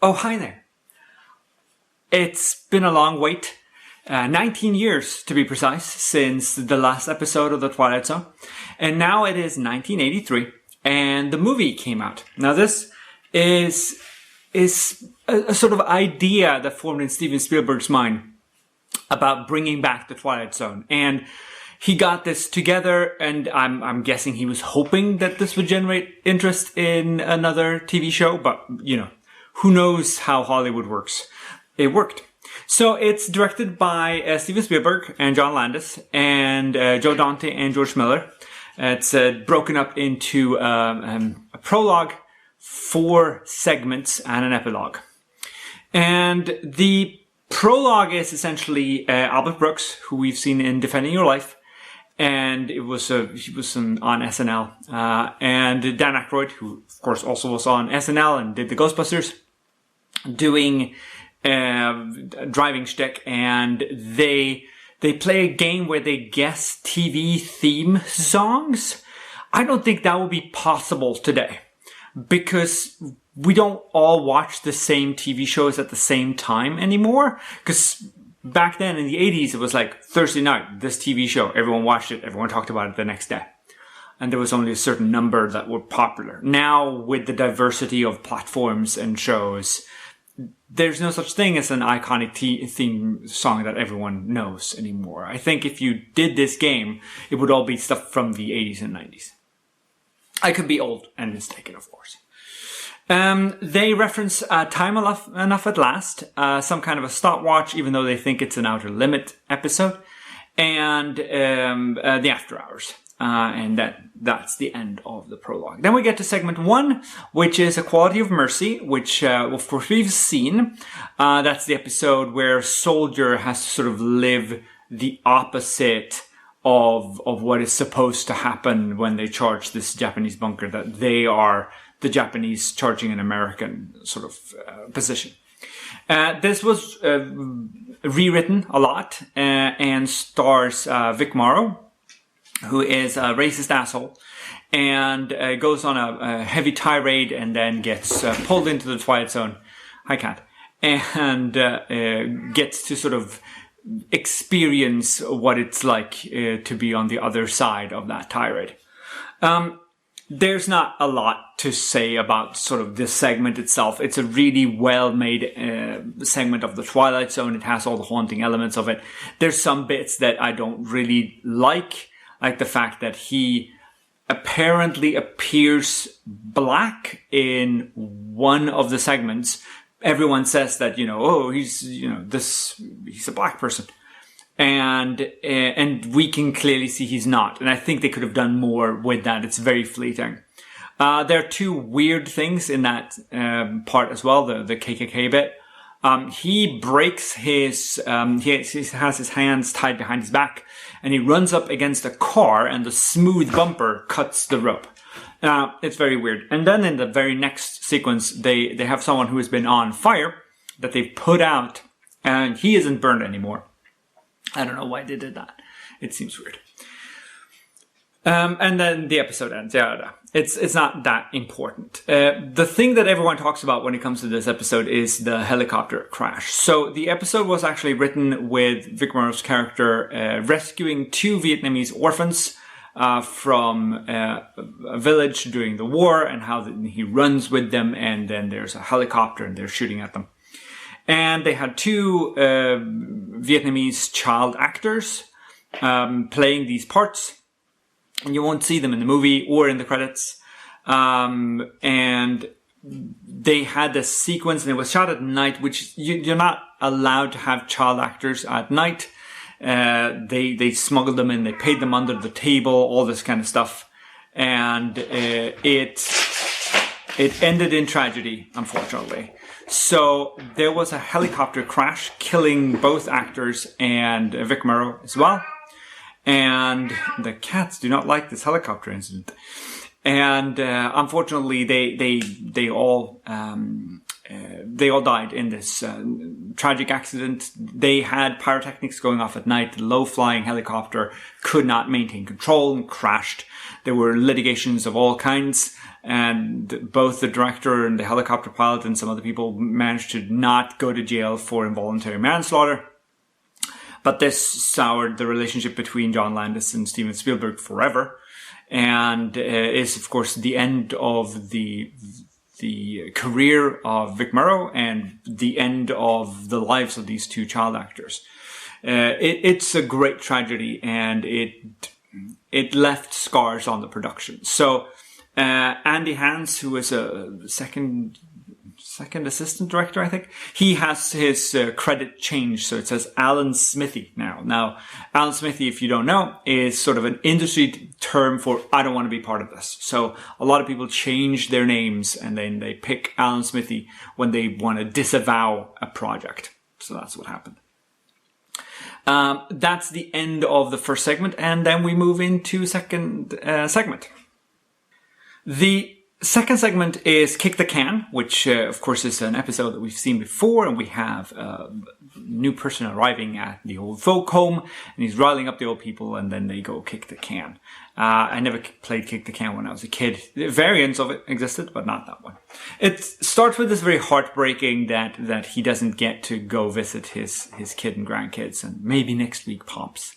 Oh, hi there. It's been a long wait. 19 years, to be precise, since the last episode of The Twilight Zone. And now it is 1983, and the movie came out. Now this is a sort of idea that formed in Steven Spielberg's mind about bringing back The Twilight Zone. And he got this together, and I'm guessing he was hoping that this would generate interest in another TV show, but, you know, who knows how Hollywood works. It worked. So it's directed by Steven Spielberg and John Landis and Joe Dante and George Miller. It's broken up into a prologue, 4 segments, and an epilogue. And the prologue is essentially Albert Brooks, who we've seen in Defending Your Life, and he was on SNL, and Dan Aykroyd, who of course also was on SNL and did the Ghostbusters, doing driving shtick, and they play a game where they guess TV theme songs. I don't think that would be possible today, because we don't all watch the same TV shows at the same time anymore. Because back then in the 80s, it was like Thursday night, this TV show, everyone watched it, everyone talked about it the next day. And there was only a certain number that were popular. Now, with the diversity of platforms and shows, there's no such thing as an iconic theme song that everyone knows anymore. I think if you did this game, it would all be stuff from the 80s and 90s. I could be old and mistaken, of course. They reference Time Enough at Last, some kind of a stopwatch, even though they think it's an Outer Limit episode, and the After Hours. And that's the end of the prologue. Then we get to segment 1, which is A Quality of Mercy, which, of course, we've seen. That's the episode where Soldier has to sort of live the opposite of what is supposed to happen when they charge this Japanese bunker, that they are the Japanese charging an American sort of position. This was rewritten a lot and stars Vic Morrow, who is a racist asshole, and goes on a heavy tirade and then gets pulled into the Twilight Zone. Hi, Cat. And gets to sort of experience what it's like to be on the other side of that tirade. There's not a lot to say about sort of this segment itself. It's a really well-made segment of the Twilight Zone. It has all the haunting elements of it. There's some bits that I don't really like the fact that he apparently appears black in one of the segments. Everyone says that, he's a black person. And we can clearly see he's not. And I think they could have done more with that. It's very fleeting. There are 2 weird things in that part as well, the KKK bit. He breaks he has his hands tied behind his back, and he runs up against a car, and the smooth bumper cuts the rope. It's very weird. And then in the very next sequence, they have someone who has been on fire that they've put out, and he isn't burned anymore. I don't know why they did that. It seems weird. And then the episode ends. It's not that important. The thing that everyone talks about when it comes to this episode is the helicopter crash. So the episode was actually written with Vic Morrow's character rescuing 2 Vietnamese orphans from a village during the war, and how he runs with them, and then there's a helicopter and they're shooting at them. And they had 2 Vietnamese child actors playing these parts. And you won't see them in the movie or in the credits. And they had a sequence, and it was shot at night, which you're not allowed to have child actors at night. They smuggled them in, they paid them under the table, all this kind of stuff. And it ended in tragedy, unfortunately. So there was a helicopter crash, killing both actors and Vic Morrow as well. And the cats do not like this helicopter incident. And unfortunately, they all they all died in this tragic accident. They had pyrotechnics going off at night. The low-flying helicopter could not maintain control and crashed. There were litigations of all kinds, and both the director and the helicopter pilot and some other people managed to not go to jail for involuntary manslaughter. But this soured the relationship between John Landis and Steven Spielberg forever, and is, of course, the end of the career of Vic Morrow and the end of the lives of these two child actors. It's a great tragedy, and it left scars on the production. So Andy Hans, who is a second assistant director, I think, he has his credit changed, so it says Alan Smithy now. Now, Alan Smithy, if you don't know, is sort of an industry term for I don't want to be part of this. So a lot of people change their names and then they pick Alan Smithy when they want to disavow a project. So that's what happened. That's the end of the first segment, and then we move into second segment. The second segment is Kick the Can, which of course is an episode that we've seen before, and we have a new person arriving at the old folk home, and he's riling up the old people, and then they go kick the can. I never played Kick the Can when I was a kid. Variants of it existed, but not that one. It starts with this very heartbreaking that he doesn't get to go visit his kid and grandkids, and maybe next week, Pops.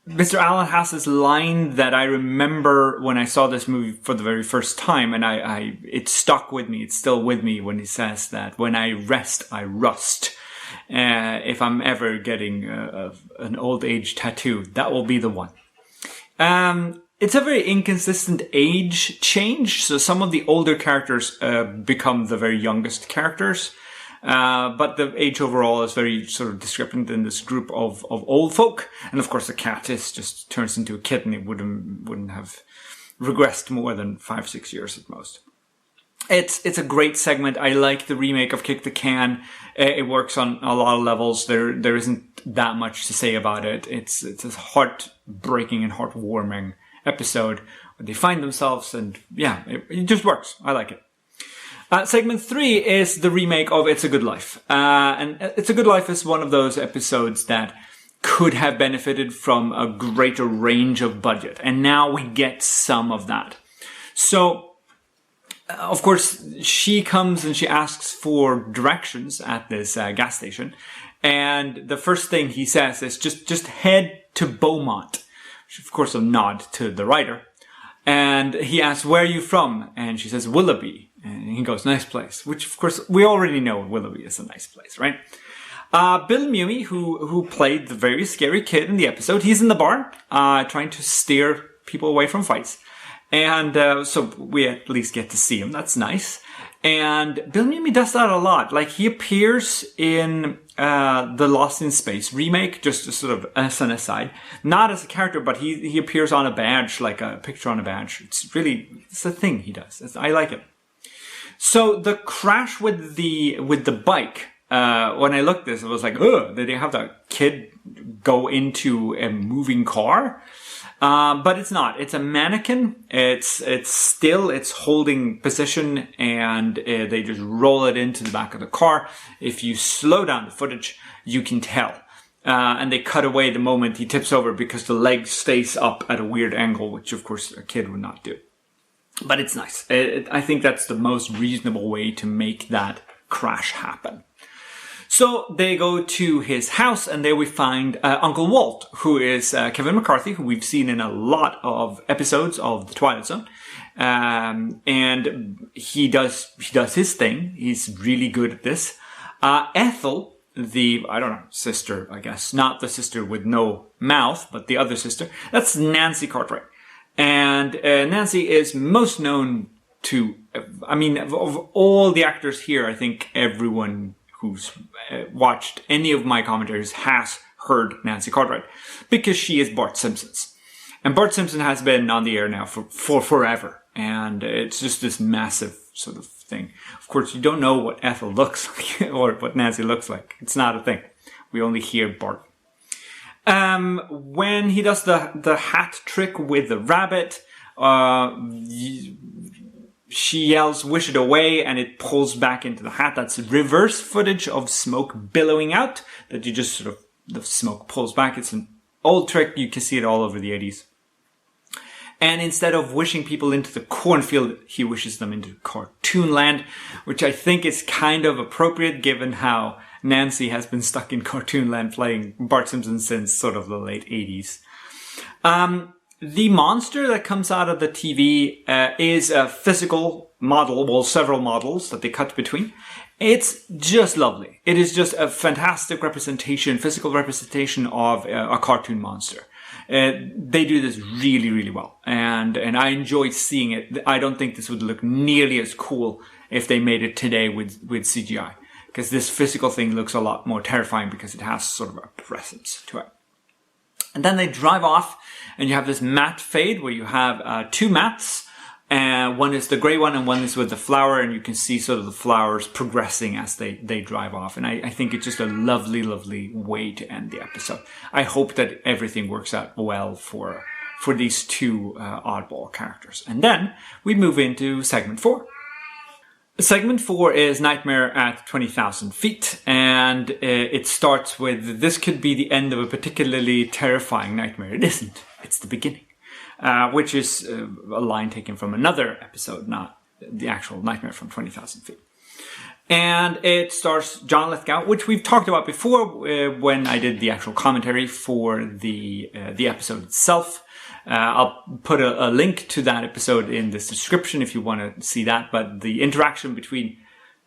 Mr. Allen has this line that I remember when I saw this movie for the very first time, and it stuck with me. It's still with me when he says that when I rest, I rust. If I'm ever getting an old age tattoo, that will be the one. It's a very inconsistent age change. So some of the older characters become the very youngest characters. But the age overall is very sort of discrepant in this group of old folk. And of course the cat just turns into a kitten. It wouldn't have regressed more than 5-6 years at most. It's a great segment. I like the remake of Kick the Can. It works on a lot of levels. There isn't that much to say about it. It's a heartbreaking and heartwarming episode where they find themselves, and yeah, it just works. I like it. Segment 3 is the remake of It's a Good Life. And It's a Good Life is one of those episodes that could have benefited from a greater range of budget. And now we get some of that. So, of course, she comes and she asks for directions at this gas station. And the first thing he says is just head to Beaumont. Which, of course, a nod to the writer. And he asks, where are you from? And she says, Willoughby. And he goes, nice place. Which, of course, we already know Willoughby is a nice place, right? Bill Mumy, who played the very scary kid in the episode, he's in the barn, trying to steer people away from fights. And so we at least get to see him. That's nice. And Bill Mumy does that a lot. Like, he appears in the Lost in Space remake, just sort of as an aside. Not as a character, but he appears on a badge, like a picture on a badge. It's a thing he does. I like it. So the crash with the bike, when I looked at this, I was like, ugh, did they have the kid go into a moving car? But it's not. It's a mannequin. It's holding position, and they just roll it into the back of the car. If you slow down the footage, you can tell. And they cut away the moment he tips over because the leg stays up at a weird angle, which of course a kid would not do. But it's nice. I think that's the most reasonable way to make that crash happen. So they go to his house, and there we find Uncle Walt, who is Kevin McCarthy, who we've seen in a lot of episodes of The Twilight Zone. And he does his thing. He's really good at this. Ethel, sister, I guess. Not the sister with no mouth, but the other sister. That's Nancy Cartwright. And Nancy is most known to, of all the actors here, I think everyone who's watched any of my commentaries has heard Nancy Cartwright, because she is Bart Simpson's. And Bart Simpson has been on the air now for forever. And it's just this massive sort of thing. Of course, you don't know what Ethel looks like or what Nancy looks like. It's not a thing. We only hear Bart. When he does the hat trick with the rabbit, she yells, "Wish it away," and it pulls back into the hat. That's reverse footage of smoke billowing out, that you just sort of, the smoke pulls back. It's an old trick. You can see it all over the 80s. And instead of wishing people into the cornfield, he wishes them into cartoon land, which I think is kind of appropriate given how Nancy has been stuck in cartoon land playing Bart Simpson since sort of the late 80s. The monster that comes out of the TV is a physical model, well, several models that they cut between. It's just lovely. It is just a fantastic representation, physical representation of a cartoon monster. They do this really, really well. And I enjoy seeing it. I don't think this would look nearly as cool if they made it today with CGI. Because this physical thing looks a lot more terrifying because it has sort of a presence to it. And then they drive off, and you have this matte fade where you have two mattes. One is the grey one, and one is with the flower, and you can see sort of the flowers progressing as they drive off. And I think it's just a lovely, lovely way to end the episode. I hope that everything works out well for these two oddball characters. And then we move into segment 4. Segment 4 is Nightmare at 20,000 feet, and it starts with, this could be the end of a particularly terrifying nightmare. It isn't. It's the beginning, which is a line taken from another episode, not the actual Nightmare from 20,000 feet. And it stars John Lithgow, which we've talked about before when I did the actual commentary for the episode itself. I'll put a link to that episode in this description if you want to see that. But the interaction between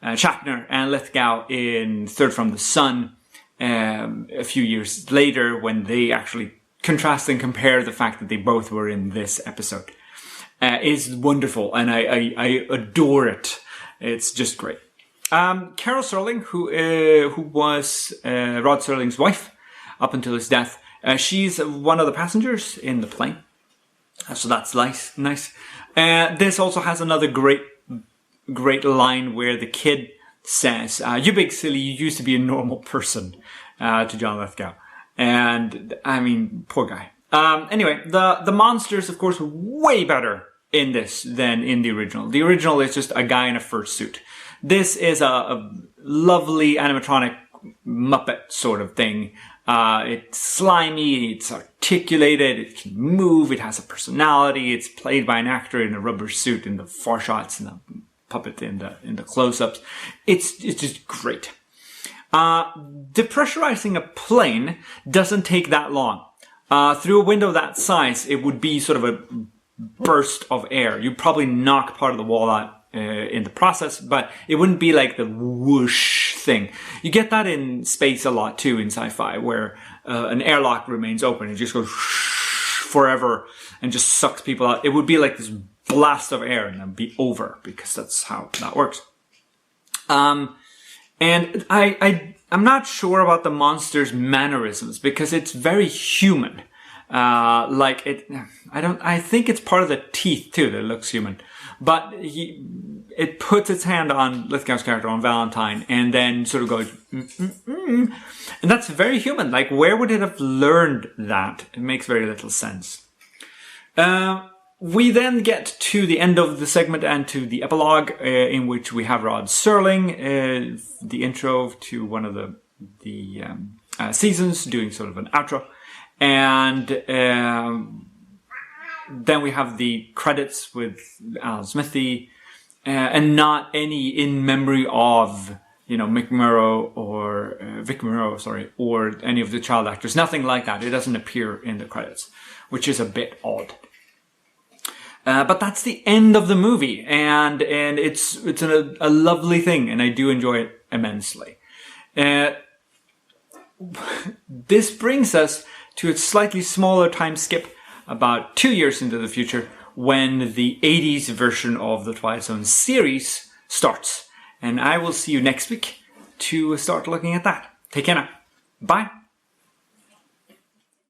Shatner and Lithgow in Third from the Sun a few years later, when they actually contrast and compare the fact that they both were in this episode, is wonderful, and I adore it. It's just great. Carol Serling, who was Rod Serling's wife up until his death, she's one of the passengers in the plane. So that's nice. This also has another great line where the kid says, "You big silly, you used to be a normal person," to John Lithgow. And, I mean, poor guy. Anyway, the monsters, of course, were way better in this than in the original. The original is just a guy in a fursuit. This is a lovely animatronic Muppet sort of thing. It's slimy, it's articulated, it can move, it has a personality, it's played by an actor in a rubber suit in the far shots and the puppet in the close-ups. It's just great. Depressurizing a plane doesn't take that long. Through a window that size, it would be sort of a burst of air. You'd probably knock part of the wall out in the process, but it wouldn't be like the whoosh thing. You get that in space a lot too in sci-fi, where an airlock remains open. It just goes forever and just sucks people out. It would be like this blast of air and then be over, because that's how that works. And I'm not sure about the monster's mannerisms, because it's very human. I think it's part of the teeth too that looks human. But it puts its hand on Lithgow's character, on Valentine, and then sort of goes, and that's very human. Like, where would it have learned that? It makes very little sense. We then get to the end of the segment and to the epilogue, in which we have Rod Serling, the intro to one of the seasons, doing sort of an outro. And then we have the credits with Alan Smithy, and not any in memory of, Vic Morrow or any of the child actors. Nothing like that. It doesn't appear in the credits, which is a bit odd. But that's the end of the movie, and it's a lovely thing, and I do enjoy it immensely. This brings us to a slightly smaller time skip, about 2 years into the future, when the 80s version of the Twilight Zone series starts. And I will see you next week to start looking at that. Take care now. Bye.